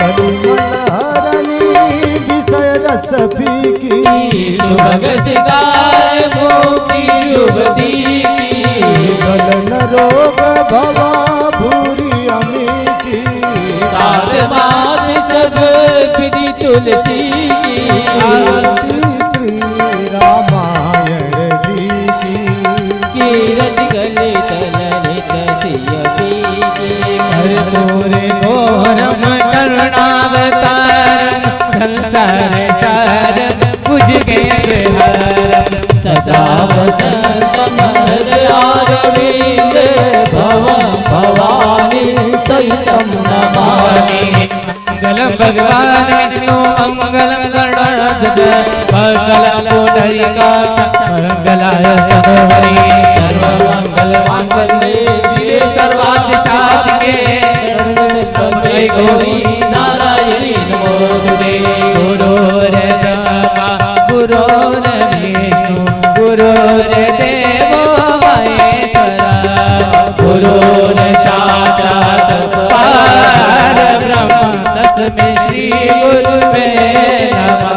परिमलहरणी विषय रस फीकी सुभग सिगार भूमि युवती की गलन रोग भवा भूरी अमी की तार बात सब विधि तुलसी की आरती श्री रामायण जी की कीरत गले तलनित सियपी की कर्पूर घोरम करुणावतार संसार सार बुझ गए हर सदा वसंत महल आरविंद भवं भवानी सहितं नमामि मंगलम भगवान विष्णु मंगलम गरुड़ध्वज मंगलम पुंडरीकाक्ष मंगलाय तनोहरि सर्वमंगल मांगल्ये शिवे सर्वार्थ साधिके शरण्ये गौरी नारायणी नमोस्तुते गुरुर्ब्रह्मा गुरुर्विष्णु गुरुर्देवो महेश्वरा गुरुर्साक्षात् परब्रह्म तस्मै श्री गुरुवे नमः।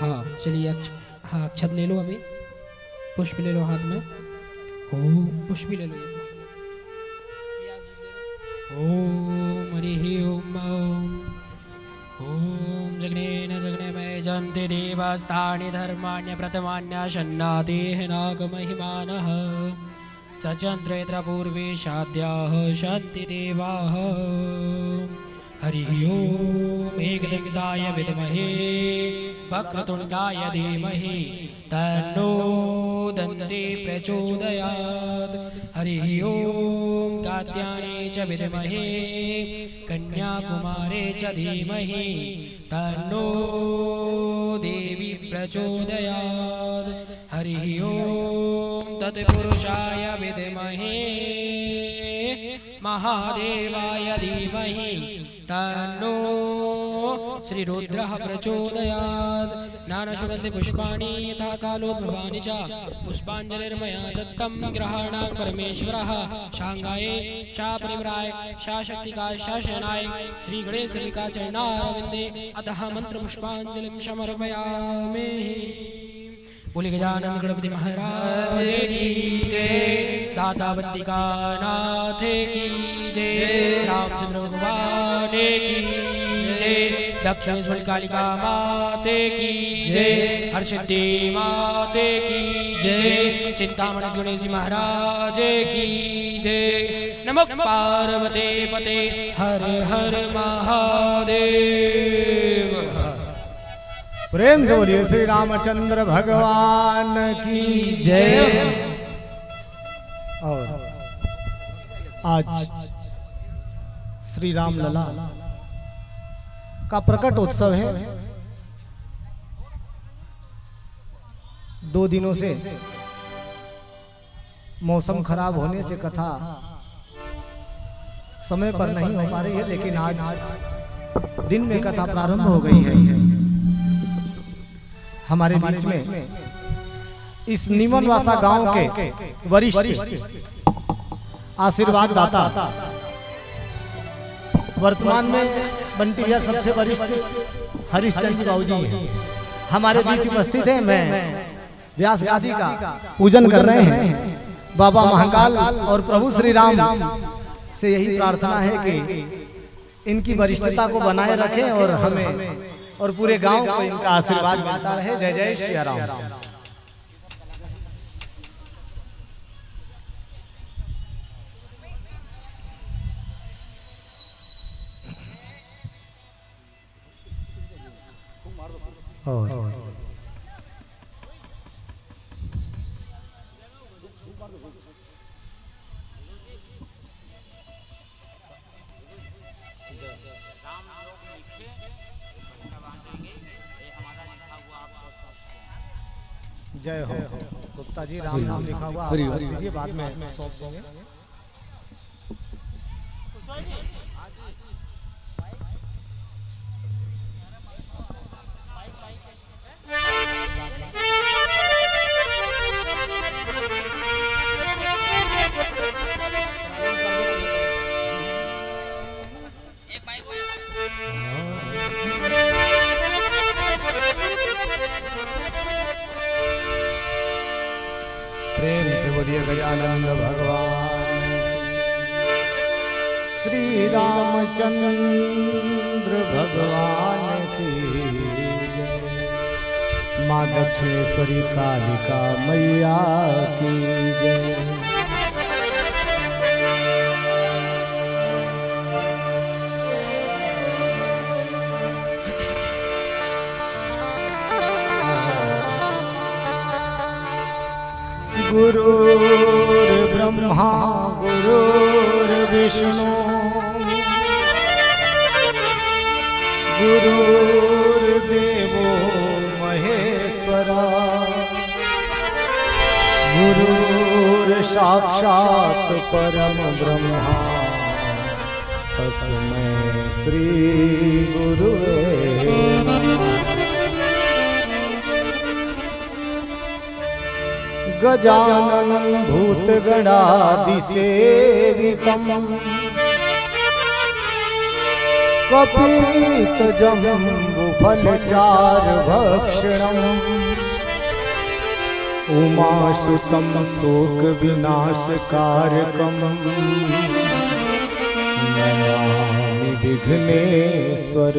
हाँ चलिए हाँ अक्षत ले लो अभी पुष्प ले लो हाथ में ओम पुष्प भी ले लो ये ओम हरि ओम ओम जगनेन जगनेमय जन्ति देवास्तानि धर्माण्य प्रथमान्यशन्नातेः नागमहिमानः सचन्द्रेत्र पूर्वे शाद्याः शान्ति देवाः हरि ओम एकदन्ताय विद्महे वक्रतुण्डाय धीमहि तन्नो दन्ती प्रचोदयात् हरि ओम कात्यायने च विद्महे कन्याकुमारे च धीमहि तन्नो देवी प्रचोदयात् हरि ओम तत्पुरुषाय विद्महे महादेवाय धीमहि तन्नो श्री रुद्रः प्रचोदयात् नानाशुनन्ति पुष्पाणि यथा कालोद्भवानि च पुष्पाञ्जलिर्मया दत्तं ग्रहाणां परमेश्वरः शाङ्गाय शापरिव्राय शाशक्तिकाय शासनाय श्री गणेशनिका चरणारविन्दे अतः मन्त्रपुष्पाञ्जलिं समर्पयामि। बोले गजानन गणपति महाराज की जय, दाता बंदिका नाथ की जय, रामचंद्र भगवान की जय, दक्षिणेश्वर कालिका माते की जय, हर्षिद्धि माते की जय, चिंतामणि गणेश जी महाराज की जय। नमो पार्वती पते हर हर महादेव। प्रेम से बोलिए श्री रामचंद्र भगवान की जय। और आज श्री राम लला का प्रकट उत्सव है। 2 दिनों से मौसम खराब होने से कथा समय पर नहीं हो पा रही है, लेकिन आज दिन में कथा प्रारंभ हो गई है। हमारे बीच में इस नीमनवासा गांव के वरिष्ठ आशीर्वाद दाता, वर्तमान में बंटी भैया सबसे वरिष्ठ हरिश्चंद्र बाबू जी हैं, हमारे बीच उपस्थित हैं। मैं व्यास गादी का पूजन कर रहे हैं। बाबा महाकाल और प्रभु श्री राम से यही प्रार्थना है कि इनकी वरिष्ठता को बनाए रखें और हमें और पूरे गांव को इनका आशीर्वाद मिलता रहे। जय जय श्री राम। और जय हो। गुप्ता जी राम नाम लिखा हुआ आप दीजिए, बाद में सौंप देंगे। प्रेम से बोलिए गजानंद भगवान श्री रामचंद्र भगवान की जय। माँ दक्षिणेश्वरी कालिका मैया की जय। गुरुर्ब्रह्मा गुरुर्विष्णु गुरुर्देवो महेश्वरा गुरुर्साक्षात् परम ब्रह्मा तस्मै श्री गुरुवे नमः। गजाननं भूतगणादिसेवितं कपितजम्बुफलचारुभक्षणम् उमासुतं शोकविनाशकारकं नमामि विघ्नेश्वरपादम्।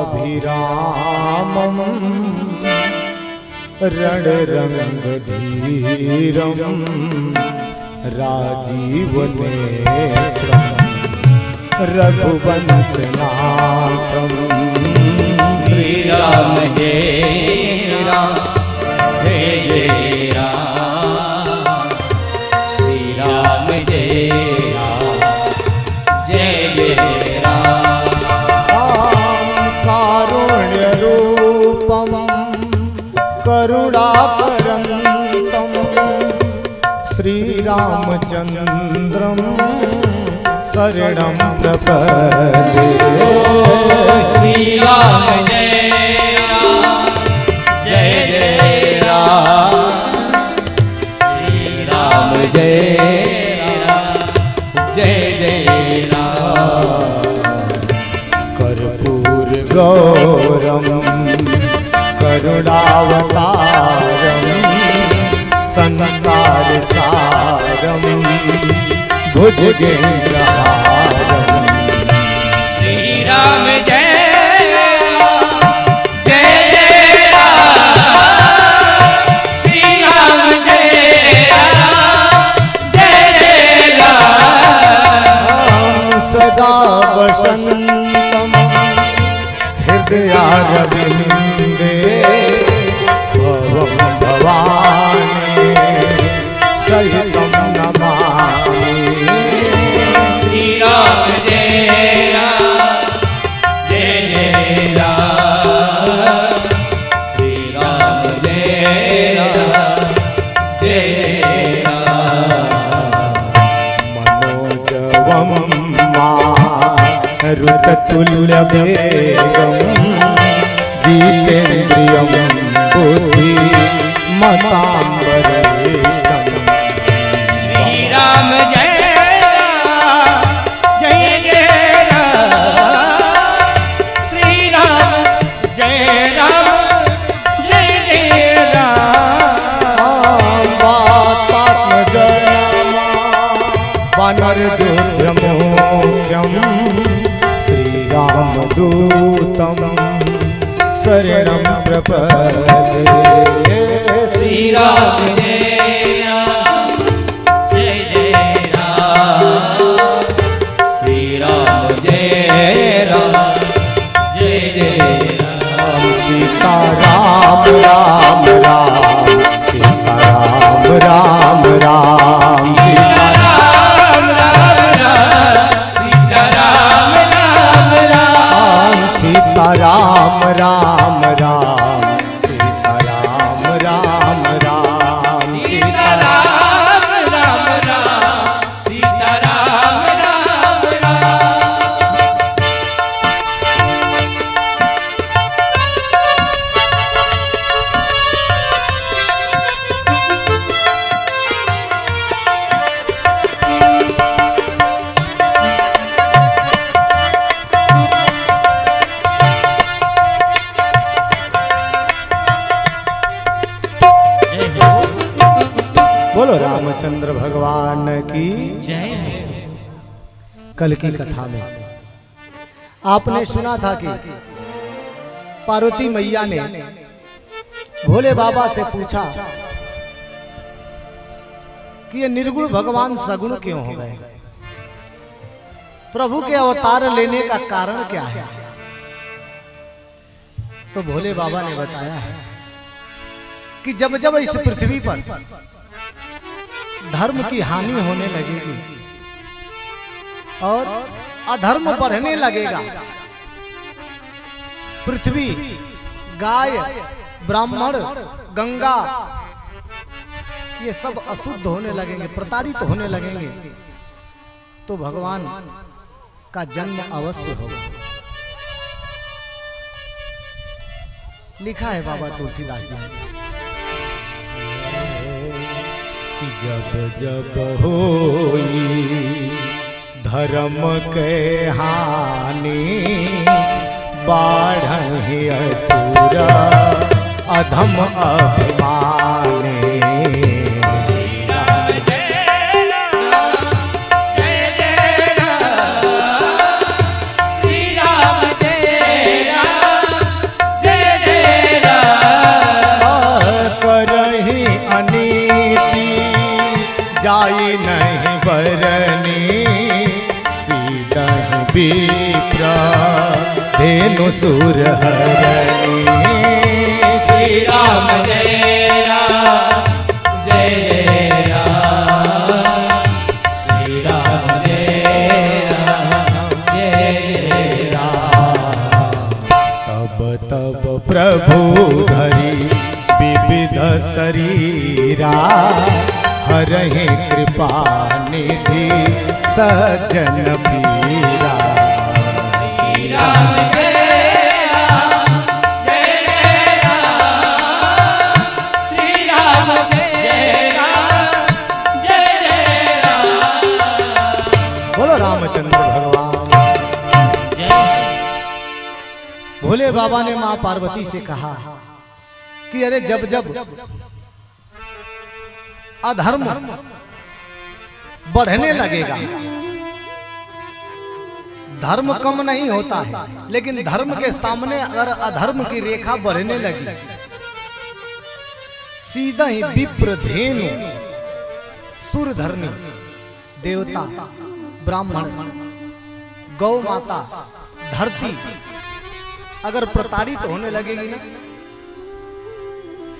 लोकाभिरामं रणरङ्गधीरं राजीवनेत्रं रघुवंशनाथं। श्री राम जय राम जय जय राम। श्री राम जय राम जय जय राम। कारुण्यरूपं करुणाकरन्तं श्रीरामचन्द्रं शरणं प्रपद्ये। श्री राम जय राम जय जय राम। श्री राम जय राम जय जय राम। कर्पूर गौरम करुणावतारम संसार सारम भुजगेन्द्रहारम। श्री राम जय राम जय जय राम। श्री राम जय राम जय जय राम। सदा वसंतम हृदयारविंदे भवं भवानी सहितं नमामि। श्री राम जय राम जय जय राम। श्री राम जय राम जय राम। मनोजवं मारुततुल्यवेगं जितेन्द्रियं बुद्धिमतां वरिष्ठम्। श्री राम जय राम जय जय राम। श्री राम जय राम जय जय राम। वातात्मजनमा वानरदूतमुख्यं श्रीरामदूतं शरणं प्रपद्ये। श्री राम जय राम जय जय राम। श्री राम जय राम जय जय राम। सीता राम राम राम सीता राम राम राम सीता राम बोलो रामचंद्र भगवान की जय। कल की कथा में आपने सुना था कि पार्वती मैया ने भोले बाबा से पूछा कि ये निर्गुण भगवान सगुण क्यों हो गए, प्रभु के अवतार लेने का कारण क्या है। तो भोले बाबा ने बताया है कि जब जब इस पृथ्वी पर धर्म की हानि होने लगेगी और अधर्म बढ़ने लगेगा, पृथ्वी, गाय, ब्राह्मण, गंगा ये सब अशुद्ध होने लगेंगे, प्रताड़ित होने लगेंगे, तो भगवान का जन्म अवश्य होगा। लिखा है बाबा तुलसीदास जी कि जब जब होई धर्म के हानि, बाढ़हि असुर अधम अभिमानी। जाई नहीं बरनी, सीधा विप्र धेनु सुर हरनी। श्री राम जय राम जय राम, श्री राम जय राम जय राम। तब तब प्रभु धरी विविध शरीरा, हरहि कृपा निधि सज्जन पीरा। श्री राम जय राम जय राम, श्री राम जय राम जय राम। बोलो रामचंद्र भगवान। भोले बाबा ने मां पार्वती से कहा कि अरे जब जब अधर्म बढ़ने लगेगा, धर्म कम नहीं होता है, लेकिन धर्म के सामने अगर अधर्म की रेखा बढ़ने लगी, सीधा ही विप्र धेनु सुरधर्मी देवता, ब्राह्मण, गौ माता, धरती अगर प्रताड़ित होने लगेगी ना,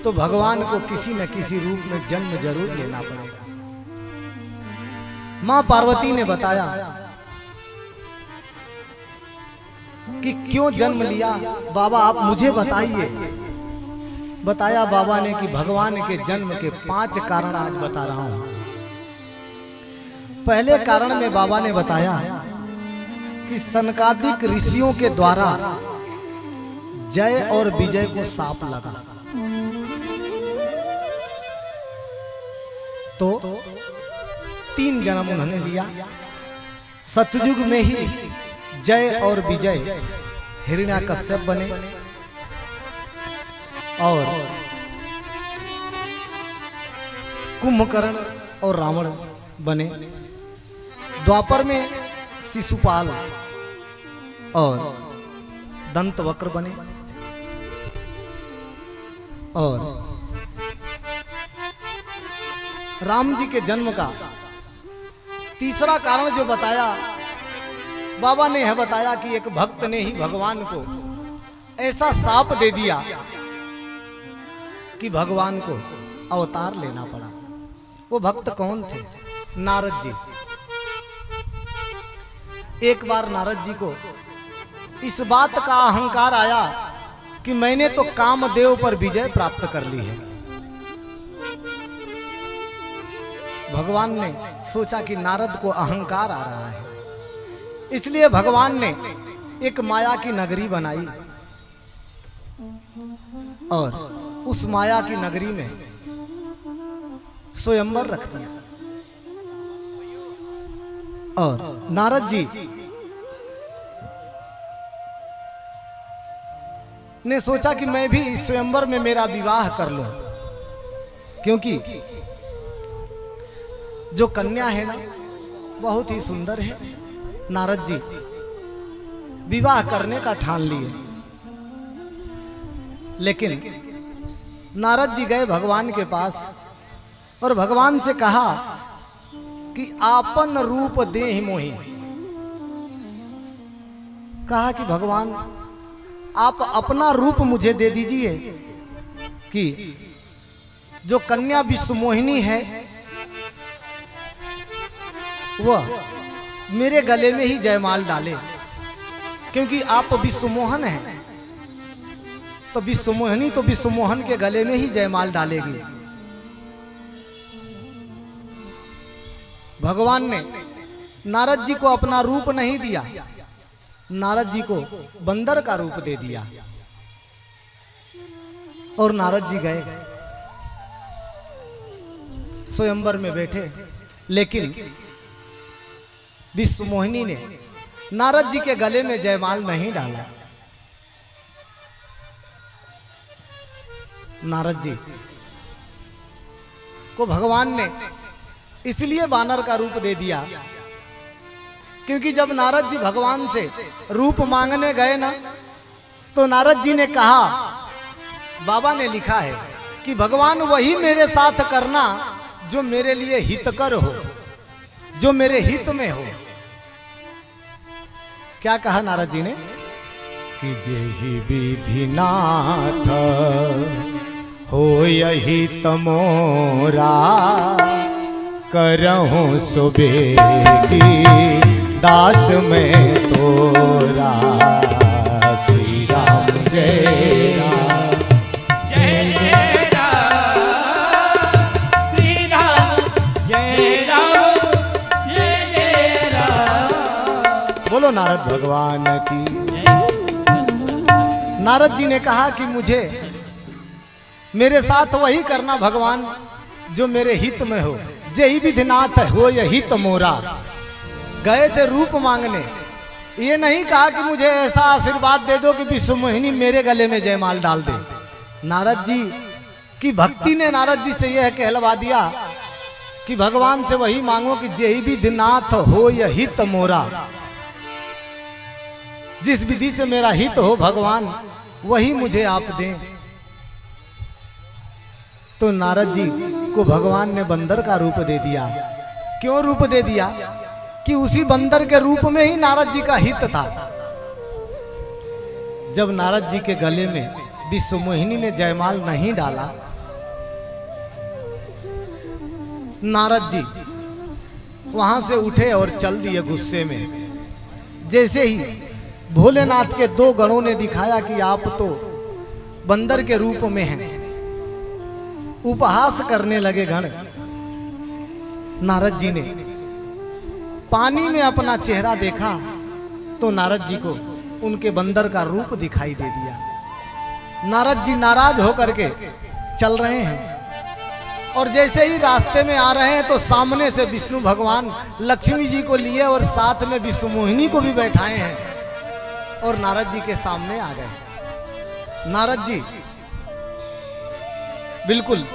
तो भगवान को किसी न किसी रूप में जन्म जरूर लेना पड़ेगा। मां पार्वती ने बताया कि क्यों जन्म लिया, बाबा आप मुझे बताइए। बताया बाबा ने कि भगवान के जन्म के 5 कारण आज बता रहा हूं। पहले कारण में बाबा ने बताया कि सनकादिक ऋषियों के द्वारा जय और विजय को साप लगा, तो 3 जन्म उन्होंने लिया। सतयुग में ही जय और विजय हिरण्याकश्यप बने और कुंभकर्ण और रावण बने। द्वापर में शिशुपाल और दंतवक्र बने और राम जी के जन्म का तीसरा कारण जो बताया बाबा ने यह बताया कि एक भक्त ने ही भगवान को ऐसा शाप दे दिया कि भगवान को अवतार लेना पड़ा। वो भक्त कौन थे? नारद जी। एक बार नारद जी को इस बात का अहंकार आया कि मैंने तो कामदेव पर विजय प्राप्त कर ली है। भगवान ने सोचा कि नारद को अहंकार आ रहा है, इसलिए भगवान ने एक माया की नगरी बनाई और उस माया की नगरी में स्वयंवर रख दिया। और नारद जी ने सोचा कि मैं भी इस स्वयंवर में मेरा विवाह कर लूं, क्योंकि जो कन्या है ना बहुत ही सुंदर है। नारद जी विवाह करने का ठान लिए, लेकिन नारद जी गए भगवान के पास और भगवान से कहा कि आपन रूप देहि मोहि। कहा कि भगवान आप अपना रूप मुझे दे दीजिए कि जो कन्या विश्वमोहिनी है वह मेरे गले में ही जयमाल डाले, क्योंकि आप विश्वमोहन हैं तो विश्वमोहिनी तो विश्वमोहन के गले में ही जयमाल डालेगी। भगवान ने नारद जी को अपना रूप नहीं दिया, नारद जी को बंदर का रूप दे दिया और नारद जी गए स्वयंवर में बैठे। लेकिन विश्वमोहिनी ने नारद जी के गले में जयमाल नहीं डाला। नारद जी को भगवान ने इसलिए वानर का रूप दे दिया, क्योंकि जब नारद जी भगवान से रूप मांगने गए ना तो नारद जी ने कहा, बाबा ने लिखा है कि भगवान वही मेरे साथ करना जो मेरे लिए हितकर हो, जो मेरे हित में हो। क्या कहा नारद जी ने कि जेहि विधि नाथ हो यही तमोरा, करहूं सुबेगी दास में तोरा। श्री राम जय राम जय जय राम, श्री राम जय राम, जय जय राम। बोलो नारद भगवान की। नारद जी ने कहा कि मुझे मेरे साथ वही करना भगवान जो मेरे हित में हो। जय विधिनाथ हो यह हित मोरा। गए थे रूप मांगने, ये नहीं कहा कि मुझे ऐसा आशीर्वाद दे दो कि विश्वमोहिनी मेरे गले में जयमाल डाल दे। नारद जी की भक्ति ने नारद जी से यह कहलवा दिया कि भगवान से वही मांगो कि जय विधिनाथ हो यह हित मोरा। जिस विधि से मेरा हित हो भगवान वही मुझे आप दें। तो नारद जी को भगवान ने बंदर का रूप दे दिया। क्यों रूप दे दिया? कि उसी बंदर के रूप में ही नारद जी का हित था। जब नारद जी के गले में विश्वमोहिनी ने जयमाल नहीं डाला, नारद जी वहां से उठे और चल दिए गुस्से में। जैसे ही भोलेनाथ के दो गणों ने दिखाया कि आप तो बंदर के रूप में हैं, उपहास करने लगे गण। नारद जी ने पानी में अपना चेहरा देखा तो नारद जी को उनके बंदर का रूप दिखाई दे दिया। नारद जी नाराज होकर के चल रहे हैं और जैसे ही रास्ते में आ रहे हैं तो सामने से विष्णु भगवान लक्ष्मी जी को लिए और साथ में विश्वमोहिनी को भी बैठाए हैं और नारद जी के सामने आ गए। नारद जी बिल्कुल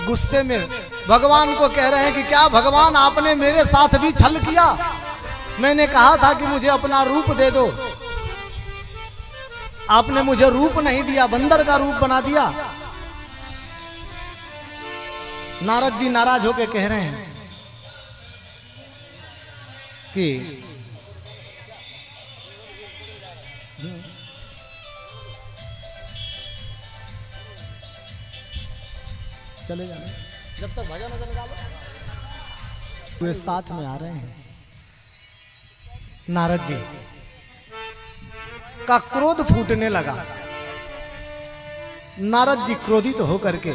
गुस्से में भगवान को कह रहे हैं कि क्या भगवान आपने मेरे साथ भी छल किया? मैंने कहा था कि मुझे अपना रूप दे दो, आपने मुझे रूप नहीं दिया, बंदर का रूप बना दिया। नारद जी नाराज होकर कह रहे हैं कि चले जाना, जब तक भजन वजन गा लो। वे साथ में आ रहे हैं। नारद जी का क्रोध फूटने लगा। नारद जी क्रोधित होकर के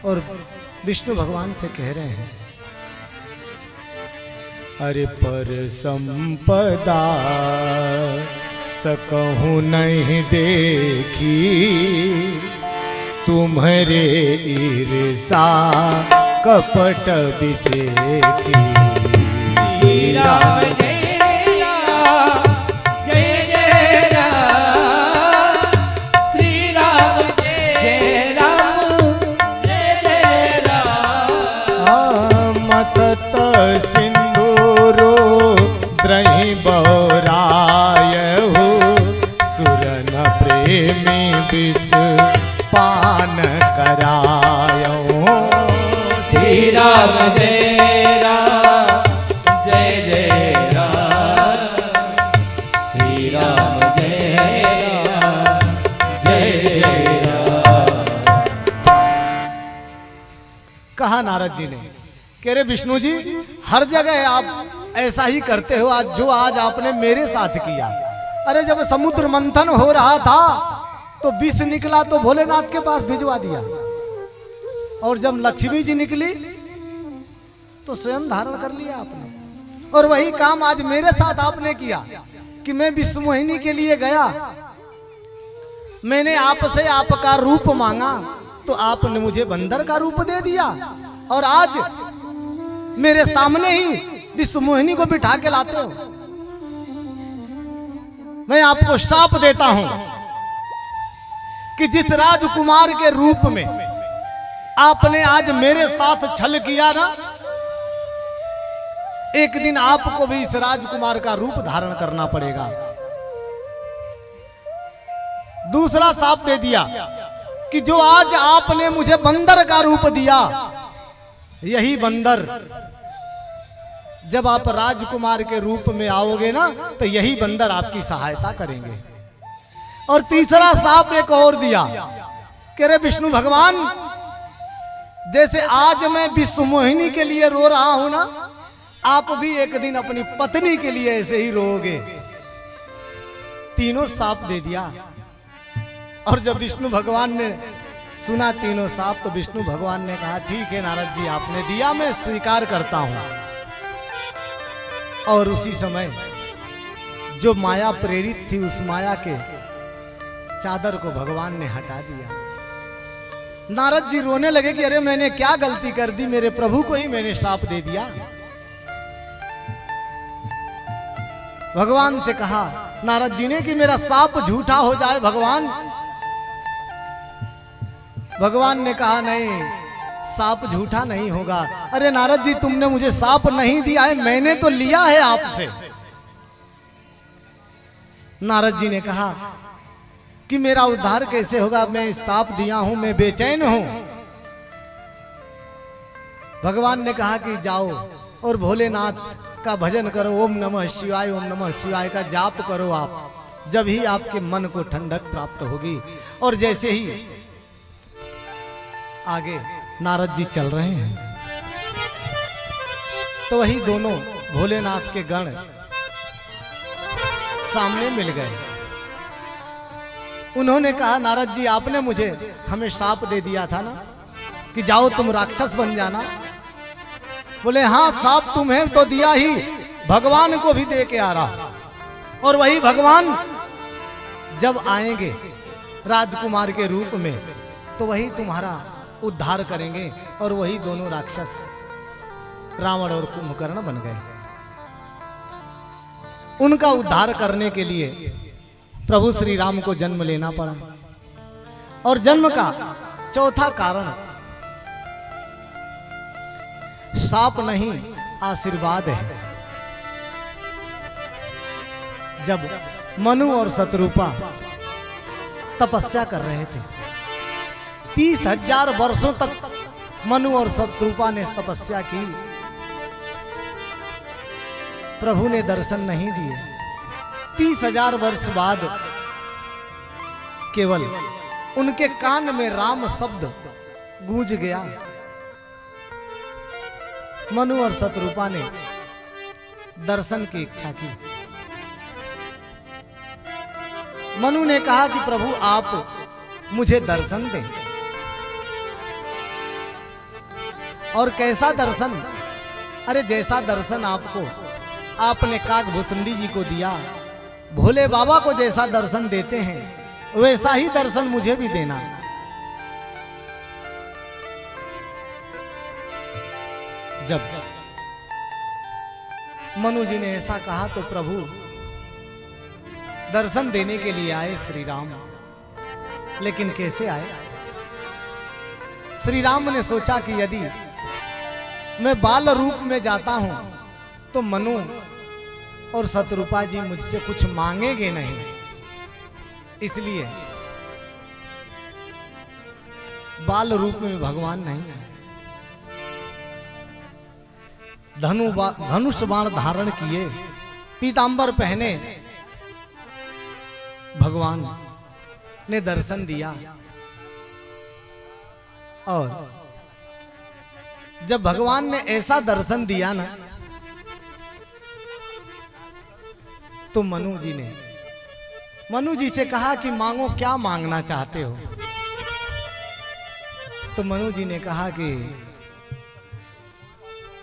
और विष्णु भगवान से कह रहे हैं, अरे पर संपदा सकहूं नहीं देखी, तुम्हारे ईर्षा कपट बिसेखी। श्री राम जय राम, जय जय राम, श्री राम जय राम, जय जय राम। करायो। श्री राम जय राम जय जय राम। श्री राम जय राम जय जय राम। कहा नारद जी ने कह रहे विष्णु जी हर जगह आप ऐसा ही करते हो, आज जो आज आपने मेरे साथ किया। अरे जब समुद्र मंथन हो रहा था तो विष निकला तो भोलेनाथ के पास भिजवा दिया, और जब लक्ष्मी जी निकली तो स्वयं धारण कर लिया आपने। और वही काम आज मेरे साथ आपने किया कि मैं विश्व मोहिनी के लिए गया, मैंने आपसे आपका रूप मांगा तो आपने मुझे बंदर का रूप दे दिया, और आज मेरे सामने ही विश्व मोहिनी को बिठा के लाते हो। मैं आपको श्राप देता हूं कि जिस राजकुमार के रूप में आपने आज मेरे साथ छल किया ना, एक दिन आपको भी इस राजकुमार का रूप धारण करना पड़ेगा। दूसरा श्राप दे दिया कि जो आज आपने मुझे बंदर का रूप दिया, यही बंदर जब आप राजकुमार के रूप में आओगे ना तो यही बंदर आपकी सहायता करेंगे। और तीसरा श्राप एक और दिया कह रहे विष्णु भगवान, जैसे आज मैं विश्व मोहिनी के लिए रो रहा हूं ना, आप भी एक दिन अपनी पत्नी के लिए ऐसे ही रोओगे। तीनों श्राप दे दिया। और जब विष्णु भगवान ने सुना तीनों श्राप तो विष्णु भगवान ने कहा ठीक है नारद जी आपने दिया, मैं स्वीकार करता हूं। और उसी समय जो माया प्रेरित थी उस माया के चादर को भगवान ने हटा दिया। नारद जी रोने लगे कि अरे मैंने क्या गलती कर दी, मेरे प्रभु को ही मैंने श्राप दे दिया। भगवान से कहा नारद जी ने कि मेरा श्राप झूठा हो जाए भगवान। भगवान ने कहा नहीं, श्राप झूठा नहीं होगा। अरे नारद जी तुमने मुझे श्राप नहीं दिया है, मैंने तो लिया है आपसे। नारद जी ने कहा कि मेरा उद्धार कैसे होगा, मैं श्राप दिया हूं, मैं बेचैन हूं। भगवान ने कहा कि जाओ और भोलेनाथ का भजन करो, ओम नमः शिवाय, ओम नमः शिवाय का जाप करो आप, जब ही आपके मन को ठंडक प्राप्त होगी। और जैसे ही आगे नारद जी चल रहे हैं तो वही दोनों भोलेनाथ के गण सामने मिल गए। उन्होंने कहा नारद जी आपने मुझे हमें श्राप दे दिया था ना कि जाओ तुम राक्षस बन जाना। बोले हाँ श्राप तुम्हें तो दिया ही, भगवान को भी दे के आ रहा। और वही भगवान जब आएंगे राजकुमार के रूप में तो वही तुम्हारा उद्धार करेंगे। और वही दोनों राक्षस रावण और कुंभकर्ण बन गए। उनका उद्धार करने के लिए प्रभु श्री राम को जन्म लेना पड़ा। और जन्म का चौथा कारण श्राप नहीं आशीर्वाद है। जब मनु और शत्रुपा तपस्या कर रहे थे, 30,000 वर्षों तक मनु और शत्रुपा ने तपस्या की, प्रभु ने दर्शन नहीं दिए। 30,000 वर्ष बाद केवल उनके कान में राम शब्द गूंज गया। मनु और शत्रुपा ने दर्शन की इच्छा की। मनु ने कहा कि प्रभु आप मुझे दर्शन दें। और कैसा दर्शन? अरे जैसा दर्शन आपको आपने काकभूषुंडी जी को दिया, भोले बाबा को जैसा दर्शन देते हैं वैसा ही दर्शन मुझे भी देना। जब मनु जी ने ऐसा कहा तो प्रभु दर्शन देने के लिए आए श्री राम। लेकिन कैसे आए? श्री राम ने सोचा कि यदि मैं बाल रूप में जाता हूं तो मनु और शत्रुपा जी मुझसे कुछ मांगेंगे नहीं, इसलिए बाल रूप में भगवान नहीं है। धनुष बाण धारण किए, पीतांबर पहने भगवान ने दर्शन दिया। और जब भगवान ने ऐसा दर्शन दिया ना, तो मनु जी से कहा कि मांगो, क्या मांगना चाहते हो। तो मनु जी ने कहा कि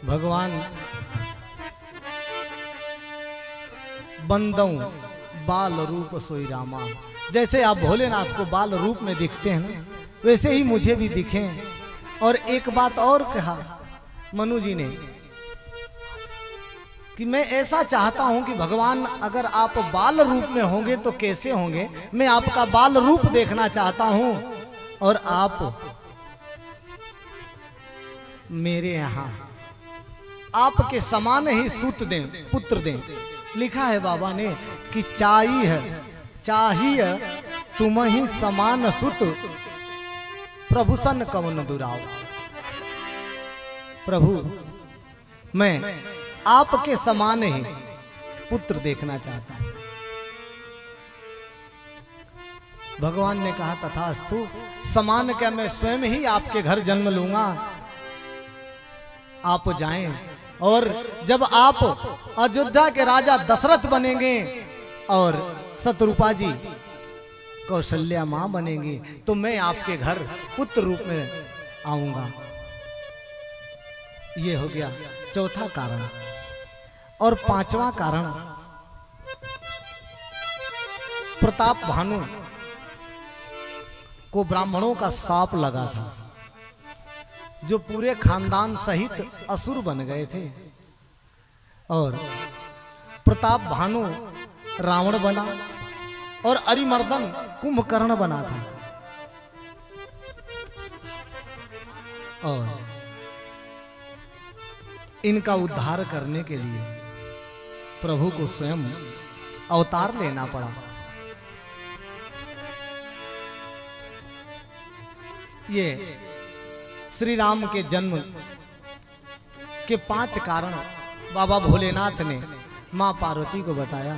भगवान बंदौ बाल रूप सोई रामा, जैसे आप भोलेनाथ को बाल रूप में दिखते हैं ना, वैसे ही मुझे भी दिखें। और एक बात और कहा मनु जी ने कि मैं ऐसा चाहता हूं कि भगवान अगर आप बाल रूप में होंगे तो कैसे होंगे, मैं आपका बाल रूप देखना चाहता हूं और आप मेरे यहां आपके समान ही सुत दें, पुत्र दें। लिखा है बाबा ने कि चाहिए तुम ही समान सुत, प्रभु सन कवन दुराव। प्रभु मैं आपके समान ही पुत्र देखना चाहता हूं। भगवान ने कहा तथास्तु, समान क्या, मैं स्वयं ही आपके घर जन्म लूंगा। आप जाएं, और जब आप अयोध्या के राजा दशरथ बनेंगे और शत्रुपा जी कौशल्या मां बनेंगी, तो मैं आपके घर पुत्र रूप में आऊंगा। ये हो गया चौथा कारण। और पांचवा कारण, प्रताप भानु को ब्राह्मणों का शाप लगा था, जो पूरे खानदान सहित असुर बन गए थे। और प्रताप भानु रावण बना और अरिमर्दन कुंभकर्ण बना था। और इनका उद्धार करने के लिए प्रभु को स्वयं अवतार लेना पड़ा। ये श्री राम के जन्म के 5 कारण बाबा भोलेनाथ ने मां पार्वती को बताया।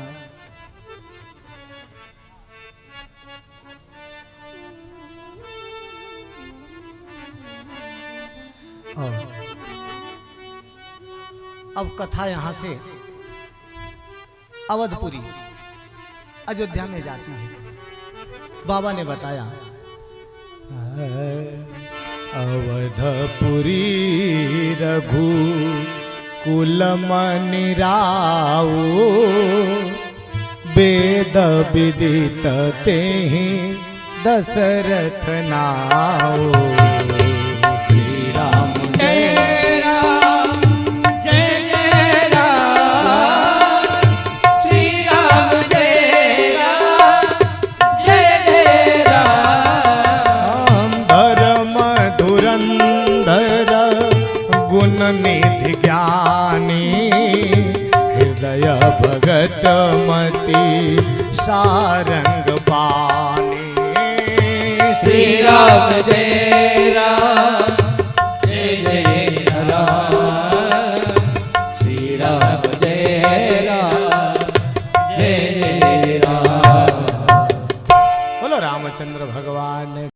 और अब कथा यहां से अवधपुरी अयोध्या में जाती है। बाबा ने बताया, अवधपुरी रघु कुल मनि राऊ, वेद विदित तेहि दशरथ नाऊ। श्री राम जय राम, जय जय राम। श्री राम जय राम, जय जय राम। धर्म धुरंधर गुण निधि ज्ञानी, हृदय भगत मति सारंग पानी। श्री राम जय